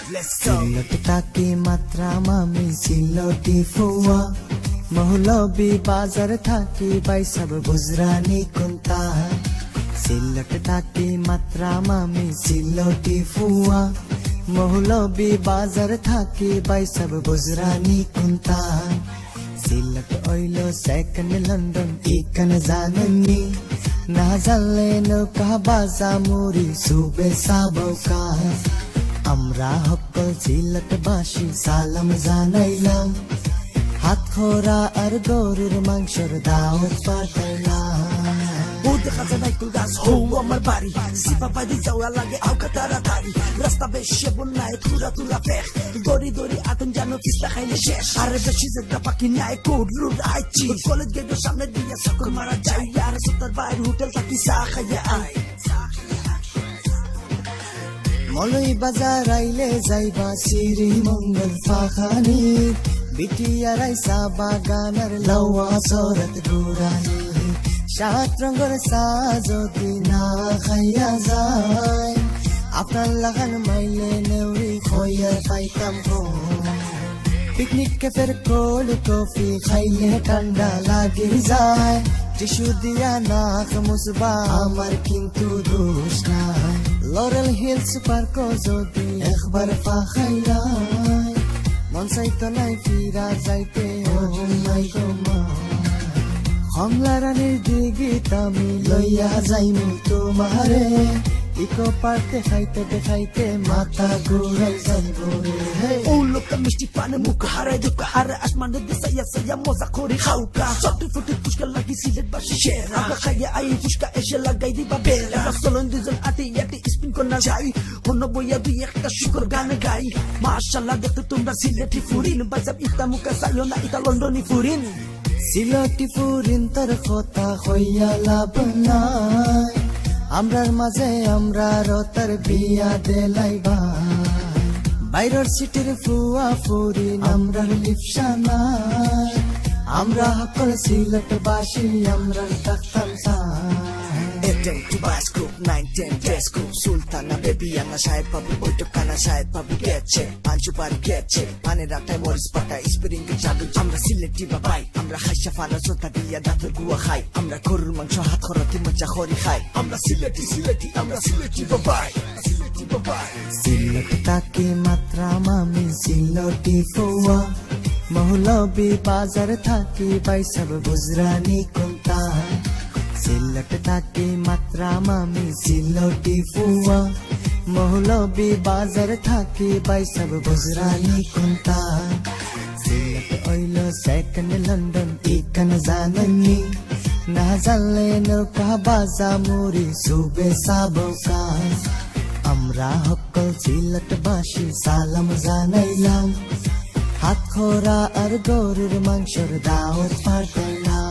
সিলট থাকি মাত্রা মামি সিলটি ফুয়া মহলবি বাজার থাকি বাইসাব গুজরানি কুন্তা সিলট থাকি মাত্রা মামি সিলটি ফুয়া মহলবি বাজার থাকি বাইসাব গুজরানি কুন্তা সিলট ওইলো সেকেন্ড লন্ডন ইকান জাননি না জানলে নৌকা বাজা মুড়ি সুবে সাবকা আমরা হকল সিলটবাসী সালাম জানাইলাম হাত খোরা আর গরুর মাংসর দাওয়াত পাঠাইলাম ও দেখা যায় নাইকুল গাছ হৌ আমার বাড়ি সিপা পাইদি যাওয়া লাগে আউকা তাড়াতাড়ি রাস্তা বেশি বন্যায় তুলা তুলা ফেক দড়ি দড়ি আতন জানো পিস্তা খাইলে শেষ আর বেশি যেটা পাখি নাই কোডরুর আইছি কলেজ গেটের সামনে দিয়ে সকল মারা যাই আর সত্তর বাইর হোটেল থাকি চা খাইয়া আই মলই বাজার আইলে যাইবা শ্রী মঙ্গল ফাখানি বিটিয়ারাই চা বাগানের লাউয়া চরত গুরানি সাত রঙের চা যদি না খাইয়া যায় আপনার লাগান মাইলে নেউরি খইয়া পাইতাম পিকনিক ক্যাফের কোল্ড কফি খাইলে ঠান্ডা লাগে যায় টিস্যু দিয়া নাক মুসবা আমার কিন্তু দোষ নাই লরেল হিলস পার্ক যদি একবার পাখাইলাই মন চাইতো নাই ফিরা যাইতে ও মাই গো মা কমলা রানীর দিগিত আমি লইয়া যাইমু তোমারে ইকো পার্কে খাইতে দেখাইতে মাথা ঘুরাই যাইব রে ও লোকটা মিষ্টি পানে মুখ হারাই দুঃখ আর আসমানের দিশাইয়া সাইয়া মজা করে খাউকা সবটি ফুটি ফুচকা লাগি সিলেট বাসি শের আমরা খাইয়া আই ফুচকা এসে লাগাই দিবা বেল আমরা চলন দুজন আটি আটি স্পিন কন্যা যাই অন্য বইয়া দুই একটা শুকর গান গাই মাশাআল্লাহ দেখতে তোমরা সিলেটি ফুরিন বাজাব ইতা মুখা সাইও না ইতা লন্ডনি ফুরিন সিলটি ফুরিন তোর কথা হইয়া লাভ নাই আমরার মাঝে আমরা রতার বিয়া দেলাইবা বাইরের সিটির ফুয়া ফুরিন আমরার লিপসা নাই আমরা সকল সিলটবাসী আমরা doctor Ten to Basco, 9-10 Tesco Sultana baby ang asay pabu Oito ka na asay pabu Getche, Anju pari getche Panera tayo moris patay Ispiring ka jago Amra sileti babay Amra haisha fana Zota diya datul guwa khay Amra korur mang chahat Khorati macha khori khay Amra sileti Amra sileti babay Sileti babay Sylhet থাকি মাত্রা মামি silty ফুয়া মহলবি বাজার থাকি বাইসাব গুজরানি কুন্তা সিলট থাকি মাত্রা মামি silty ফুয়া মহলবি বাজার থাকি বাইসাব গুজরানি কুন্তা সিলট ওইলো সেকেন্ড লন্ডন ইকান জাননি না জানলে নৌকা বাজা মুড়ি সুবে সাবকা আমরা হকল সিলটবাসী সালাম জানাইলাম হাত খোরা আর গরুর মাংসর দাওয়াত পাঠাইলাম